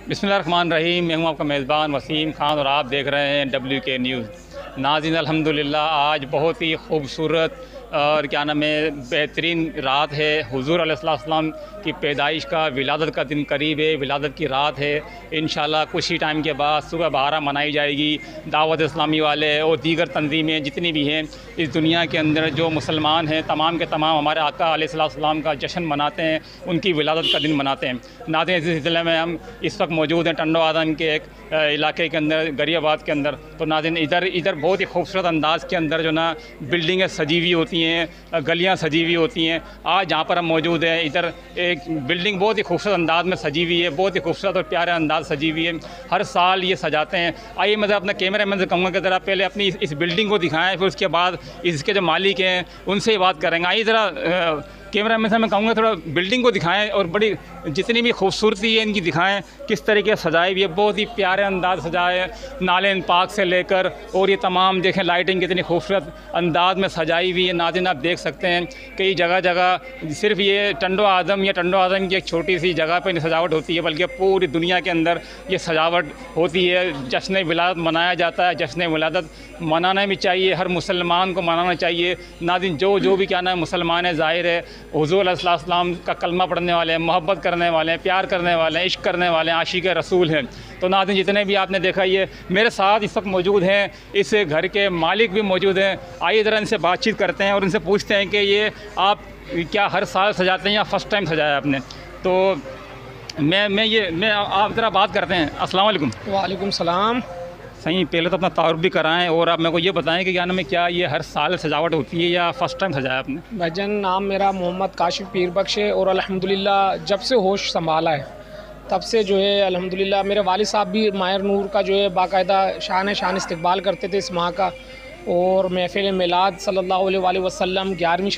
बिस्मिल्लाहिर्रहमानिर्रहीम। मैं हूँ आपका मेज़बान वसीम खान और आप देख रहे हैं WK न्यूज़। नाज़रीन, अल्हम्दुलिल्लाह आज बहुत ही खूबसूरत और क्या नाम है बेहतरीन रात है। हुज़ूर अलैहिस्सलाम की पैदाइश का विलादत का दिन करीब है, विलादत की रात है। इंशाल्लाह कुछ ही टाइम के बाद सुबह 12 मनाई जाएगी। दावत इस्लामी वाले और दीगर तंजीमें जितनी भी हैं इस दुनिया के अंदर जो मुसलमान हैं तमाम के तमाम हमारे आका अलैहिस्सलाम का जश्न मनाते हैं, उनकी विलादत का दिन मनाते हैं। नाज़रीन, इस सिलसिले में हम इस वक्त मौजूद हैं टंडो आदम के एक इलाके के अंदर, गरियाबाद के अंदर। तो नाज़रीन, इधर बहुत ही खूबसूरत अंदाज़ के अंदर जो ना बिल्डिंगें सजी हुई होती हैं, गलियाँ सजी हुई होती हैं। आज जहाँ पर हम मौजूद हैं इधर एक बिल्डिंग बहुत ही खूबसूरत अंदाज़ में सजी हुई है, बहुत ही खूबसूरत और प्यारा अंदाज़ सजी हुई है। हर साल ये सजाते हैं। आइए मैं अपना कैमरा मैन से कहूँगा कि ज़रा पहले अपनी इस बिल्डिंग को दिखाएँ, फिर उसके बाद इसके जो मालिक हैं उनसे ही बात करेंगे। आइए ज़रा कैमरा मैन से मैं कहूँगा थोड़ा बिल्डिंग को दिखाएं और बड़ी जितनी भी खूबसूरती है इनकी दिखाएं, किस तरीके से सजाई हुई है। बहुत ही प्यारे अंदाज सजाए, नालेन पार्क से लेकर और ये तमाम देखें लाइटिंग कितनी खूबसूरत अंदाज में सजाई हुई है। नाज़रीन, आप देख सकते हैं कई जगह जगह सिर्फ ये टंडो आदम की एक छोटी सी जगह पर सजावट होती है, बल्कि पूरी दुनिया के अंदर ये सजावट होती है। जश्न विलादत मनाया जाता है। जश्न विलादत मनाना भी चाहिए, हर मुसलमान को मनाना चाहिए। नाज़रीन, जो भी क्या नाम मुसलमान है, ज़ाहिर है हुज़ूर अलैहिस्सलाम का कलमा पढ़ने वाले हैं, मोहब्बत करने वाले हैं, प्यार करने वाले हैं, इश्क करने वाले हैं, आशिक़ रसूल हैं। तो नाज़रीन, जितने भी आपने देखा ये मेरे साथ इस वक्त मौजूद हैं, इस घर के मालिक भी मौजूद हैं। आइए ज़रा इनसे बातचीत करते हैं और इनसे पूछते हैं कि ये आप क्या हर साल सजाते हैं या फ़र्स्ट टाइम सजाया आपने? तो आप ज़रा बात करते हैं। अस्सलाम वालेकुम। वालेकुम सलाम। सही, पहले तो अपना तारुफ भी कराएं और आप मेरे को ये बताएं कि क्या नाम है, क्या ये हर साल सजावट होती है या फ़र्स्ट टाइम सजाया आपने? भाईजान, नाम मेरा मोहम्मद काशिफ पीर बख्श है और अल्हम्दुलिल्लाह जब से होश संभाला है तब से जो है अल्हम्दुलिल्लाह मेरे वालिद साहब भी माहिर नूर का जो है बाकायदा शान इस्तकबाल करते थे इस माह का। और महफ़िल मिलाद सल्लल्लाहु अलैहि वसल्लम, 11वीं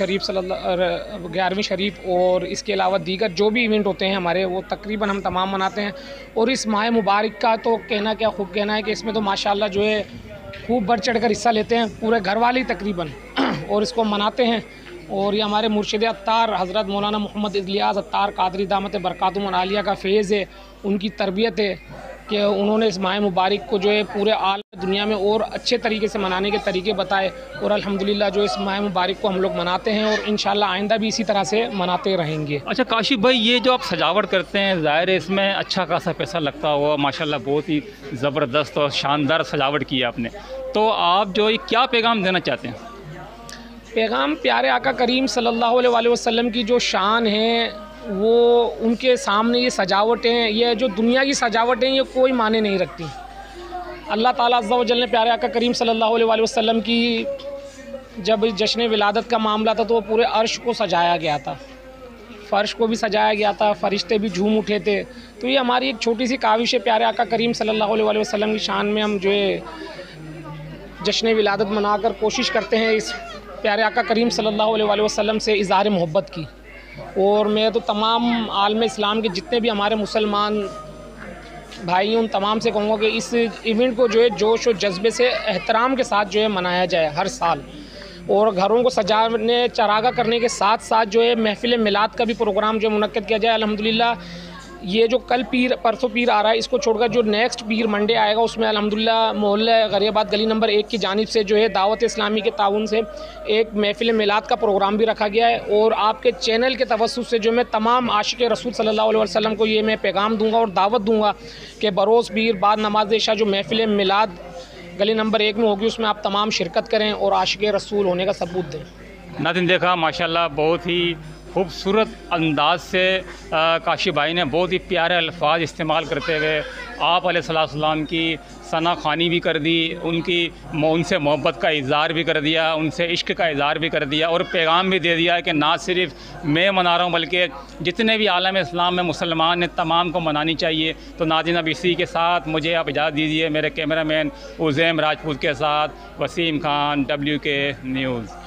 शरीफ और इसके अलावा दीगर जो भी इवेंट होते हैं हमारे, वो तकरीबन हम तमाम मनाते हैं। और इस माह मुबारक का तो कहना क्या खूब कहना है कि इसमें तो माशाल्लाह जो है खूब बढ़ चढ़ कर हिस्सा लेते हैं पूरे घर वाले तकरीबन और इसको मनाते हैं। और ये हमारे मुर्शिद अत्तार हज़रत मौलाना मोहम्मद इलियास अत्तार कादरी दामत बरकातुहुम आलिया का फेज़ है, उनकी तरबियत है कि उन्होंने इस माह मुबारक को जो है पूरे आलम दुनिया में और अच्छे तरीके से मनाने के तरीके बताए। और अल्हम्दुलिल्लाह जो इस माह मुबारक को हम लोग मनाते हैं और इंशाल्लाह आइंदा भी इसी तरह से मनाते रहेंगे। अच्छा काशिफ भाई, ये जो आप सजावट करते हैं ज़ाहिर है इसमें अच्छा खासा पैसा लगता हुआ, माशाल्लाह बहुत ही ज़बरदस्त और शानदार सजावट की है आपने। तो आप जो क्या पैगाम देना चाहते हैं? पैगाम प्यारे आका करीम सल्लल्लाहु अलैहि वसल्लम की जो शान है वो उनके सामने ये सजावटें, ये जो दुनिया की सजावटें, ये कोई माने नहीं रखती। अल्लाह ताला अज़्ज़ा व जल ने प्यारे आका करीम सल्लल्लाहु अलैहि वसल्लम की जब जश्न विलादत का मामला था तो वो पूरे अर्श को सजाया गया था, फ़र्श को भी सजाया गया था, फ़रिश्ते भी झूम उठे थे। तो ये हमारी एक छोटी सी काविश है, प्यारे आका करीम सल्लल्लाहु अलैहि वसल्लम की शान में हम जो है जश्न विलादत मनाकर कोशिश करते हैं इस प्यारे आका करीम सल्लल्लाहु अलैहि वसल्लम से इज़हार मोहब्बत की। और मैं तो तमाम आलम इस्लाम के जितने भी हमारे मुसलमान भाई हैं उन तमाम से कहूँगा कि इस इवेंट को जो है जोश और जज्बे से एहतराम के साथ जो है मनाया जाए हर साल। और घरों को सजाने चरागा करने के साथ साथ जो है महफ़िल मिलाद का भी प्रोग्राम जो मुनक्किद किया जाए। अल्हम्दुलिल्लाह ये जो कल पीर परसों पीर आ रहा है, इसको छोड़कर जो नेक्स्ट पीर मंडे आएगा उसमें अल्हम्दुलिल्लाह मोहल्ला गरियाबाद गली नंबर 1 की जानिब से जो है दावत इस्लामी के ताउन से एक महफ़िल मिलाद का प्रोग्राम भी रखा गया है। और आपके चैनल के तवस्सुस से जो मैं तमाम आशिक़ रसूल सल्लल्लाहु अलैहि वसल्लम को ये मैं पैगाम दूँगा और दावत दूँगा कि बरोज़ पीर बाद नमाज इशा जो महफ़िल मिलाद गली नंबर 1 में होगी उसमें आप तमाम शिरकत करें और आशिक़ रसूल होने का सबूत दें। नाज़रीन, देखा माशाल्लाह बहुत ही खूबसूरत अंदाज से काशिफ भाई ने बहुत ही प्यारे अल्फाज इस्तेमाल करते हुए आप अलैहिस्सलाम की सना ख़ानी भी कर दी, उनसे मोहब्बत का इज़हार भी कर दिया, उनसे इश्क का इज़हार भी कर दिया और पैगाम भी दे दिया कि ना सिर्फ मैं मना रहा हूँ बल्कि जितने भी आलम इस्लाम में मुसलमान हैं तमाम को मनानी चाहिए। तो नाज़रीन, अब इसी के साथ मुझे आप इजाज़त दीजिए, मेरे कैमरा मैन उज़ैम राजपूत के साथ वसीम खान, WK न्यूज़।